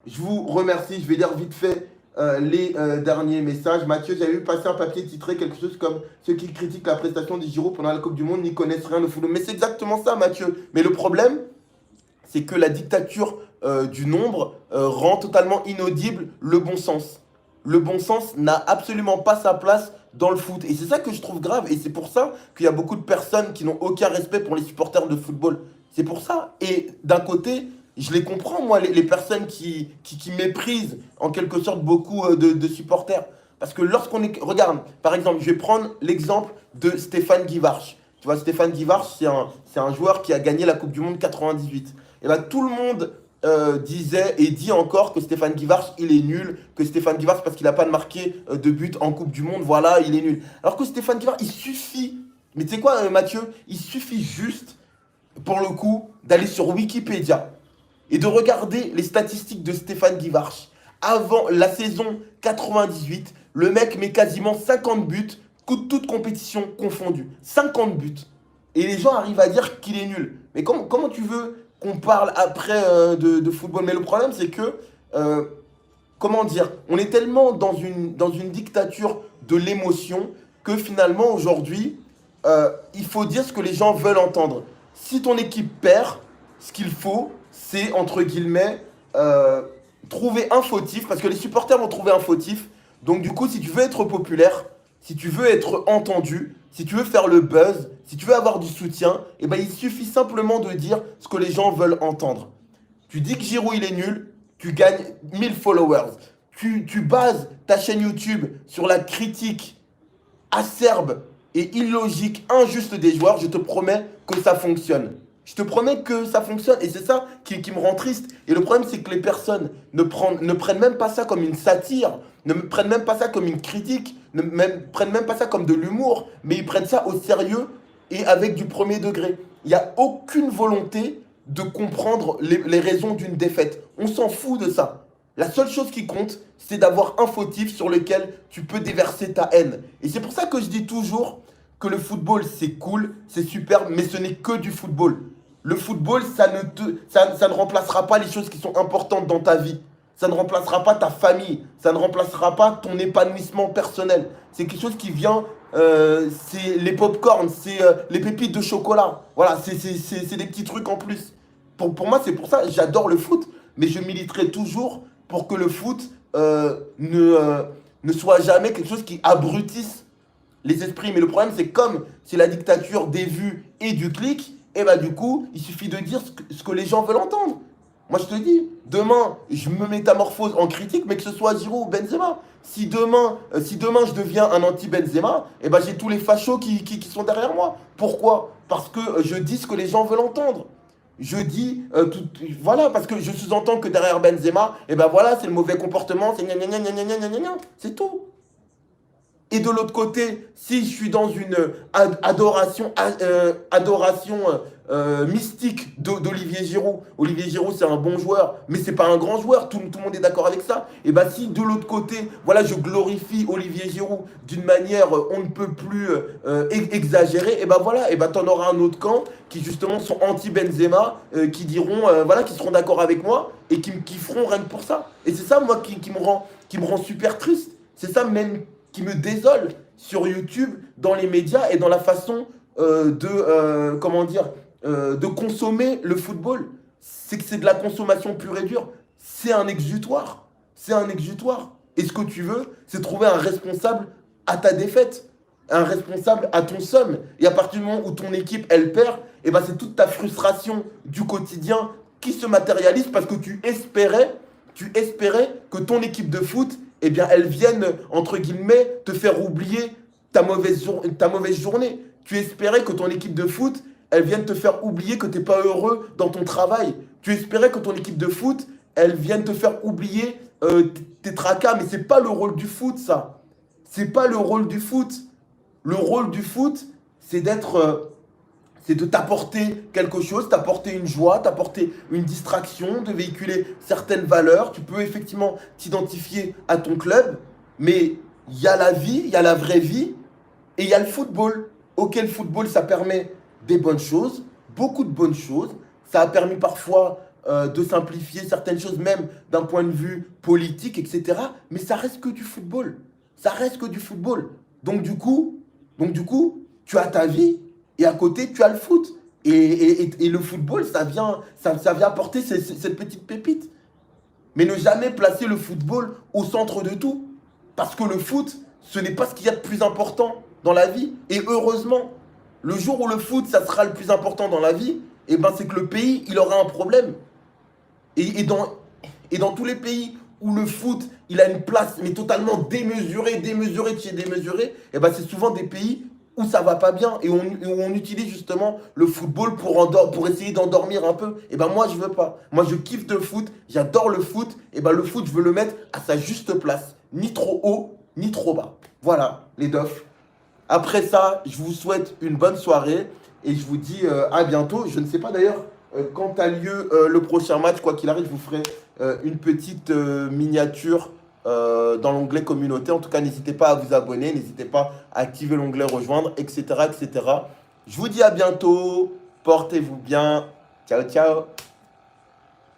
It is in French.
Je vous remercie. Je vais lire vite fait les derniers messages. Mathieu, j'avais vu passer un papier titré quelque chose comme ceux qui critiquent la prestation des Giroud pendant la Coupe du Monde n'y connaissent rien au football. Mais c'est exactement ça, Mathieu. Mais le problème, c'est que la dictature du nombre rend totalement inaudible le bon sens. Le bon sens n'a absolument pas sa place dans le foot. Et c'est ça que je trouve grave. Et c'est pour ça qu'il y a beaucoup de personnes qui n'ont aucun respect pour les supporters de football. C'est pour ça. Et d'un côté, je les comprends, moi, les personnes qui méprisent en quelque sorte beaucoup de supporters. Parce que lorsqu'on est... Regarde, par exemple, je vais prendre l'exemple de Stéphane Guivarch. Tu vois, Stéphane Guivarch, c'est un joueur qui a gagné la Coupe du Monde 98. Et ben, tout le monde disait et dit encore que Stéphane Guivarch, il est nul, que Stéphane Guivarch, parce qu'il n'a pas marqué de but en Coupe du Monde, voilà, il est nul. Alors que Stéphane Guivarch, il suffit, mais tu sais quoi, Mathieu, il suffit juste, pour le coup, d'aller sur Wikipédia et de regarder les statistiques de Stéphane Guivarch. Avant la saison 98, le mec met quasiment 50 buts, toutes compétitions confondues. 50 buts. Et les gens arrivent à dire qu'il est nul. Mais comment tu veux qu'on parle après de football? Mais le problème, c'est que, comment dire, on est tellement dans une dictature de l'émotion que finalement, aujourd'hui, il faut dire ce que les gens veulent entendre. Si ton équipe perd, ce qu'il faut, c'est, entre guillemets, trouver un fautif, parce que les supporters vont trouver un fautif. Donc du coup, si tu veux être populaire, si tu veux être entendu, si tu veux faire le buzz, si tu veux avoir du soutien, eh ben, il suffit simplement de dire ce que les gens veulent entendre. Tu dis que Giroud il est nul, tu gagnes 1000 followers. Tu bases ta chaîne YouTube sur la critique acerbe et illogique, injuste des joueurs, je te promets que ça fonctionne. Je te promets que ça fonctionne. Et c'est ça qui me rend triste. Et le problème, c'est que les personnes ne prennent même pas ça comme une satire, ne prennent même pas ça comme une critique, prennent même pas ça comme de l'humour, mais ils prennent ça au sérieux et avec du premier degré. Il n'y a aucune volonté de comprendre les raisons d'une défaite. On s'en fout de ça. La seule chose qui compte, c'est d'avoir un fautif sur lequel tu peux déverser ta haine. Et c'est pour ça que je dis toujours que le football, c'est cool, c'est super, mais ce n'est que du football. Le football, ça ne remplacera pas les choses qui sont importantes dans ta vie. Ça ne remplacera pas ta famille. Ça ne remplacera pas ton épanouissement personnel. C'est quelque chose qui vient, c'est les pop-corns, c'est les pépites de chocolat. Voilà, c'est des petits trucs en plus. Pour moi, c'est pour ça, j'adore le foot, mais je militerai toujours pour que le foot ne soit jamais quelque chose qui abrutisse les esprits. Mais le problème, c'est comme c'est la dictature des vues et du clic, et bah du coup, il suffit de dire ce que les gens veulent entendre. Moi, je te dis, demain, je me métamorphose en critique, mais que ce soit Giroud ou Benzema. Si demain je deviens un anti-Benzema, et ben j'ai tous les fachos qui sont derrière moi. Pourquoi? Parce que je dis ce que les gens veulent entendre. Je dis, voilà, parce que je sous-entends que derrière Benzema, et ben voilà, c'est le mauvais comportement, c'est gna gna gna gna gna gna gna gna, c'est tout. Et de l'autre côté, si je suis dans une adoration mystique d'Olivier Giroud, Olivier Giroud c'est un bon joueur, mais c'est pas un grand joueur, tout le monde est d'accord avec ça. Et bah si de l'autre côté, voilà, je glorifie Olivier Giroud d'une manière on ne peut plus exagérée, et bah voilà, et bah t'en auras un autre camp qui justement sont anti-Benzema, qui diront, voilà, qui seront d'accord avec moi et qui me kifferont rien que pour ça. Et c'est ça moi qui me rend super triste. C'est ça même qui me désole sur YouTube, dans les médias et dans la façon comment dire, de consommer le football. C'est que c'est de la consommation pure et dure. C'est un exutoire. C'est un exutoire. Et ce que tu veux, c'est trouver un responsable à ta défaite, un responsable à ton somme. Et à partir du moment où ton équipe, elle perd, et ben c'est toute ta frustration du quotidien qui se matérialise parce que tu espérais que ton équipe de foot, eh bien, elles viennent, entre guillemets, te faire oublier ta mauvaise journée. Tu espérais que ton équipe de foot, elle vienne te faire oublier que tu n'es pas heureux dans ton travail. Tu espérais que ton équipe de foot, elle vienne te faire oublier tes tracas. Mais c'est pas le rôle du foot, ça. C'est pas le rôle du foot. Le rôle du foot, c'est c'est de t'apporter quelque chose, t'apporter une joie, t'apporter une distraction, de véhiculer certaines valeurs. Tu peux effectivement t'identifier à ton club, mais il y a la vie, il y a la vraie vie, et il y a le football. Ok, le football, ça permet des bonnes choses, beaucoup de bonnes choses. Ça a permis parfois de simplifier certaines choses, même d'un point de vue politique, etc. Mais ça reste que du football. Ça reste que du football. Donc du coup, tu as ta vie et à côté, tu as le foot. Et le football, ça vient apporter cette petite pépite. Mais ne jamais placer le football au centre de tout. Parce que le foot, ce n'est pas ce qu'il y a de plus important dans la vie. Et heureusement, le jour où le foot, ça sera le plus important dans la vie, eh ben c'est que le pays, il aura un problème. Et, et dans, et dans tous les pays où le foot, il a une place, mais totalement démesurée, démesurée de chez démesurée, eh ben c'est souvent des pays où ça va pas bien et où on utilise justement le football pour essayer d'endormir un peu. Et ben moi, je veux pas. Moi, je kiffe le foot, j'adore le foot. Et ben le foot, je veux le mettre à sa juste place. Ni trop haut, ni trop bas. Voilà, les dofs. Après ça, je vous souhaite une bonne soirée et je vous dis à bientôt. Je ne sais pas d'ailleurs quand a lieu le prochain match. Quoi qu'il arrive, je vous ferai une petite miniature dans l'onglet communauté. En tout cas, n'hésitez pas à vous abonner, n'hésitez pas à activer l'onglet rejoindre, etc., etc. Je vous dis à bientôt. Portez-vous bien. Ciao, ciao.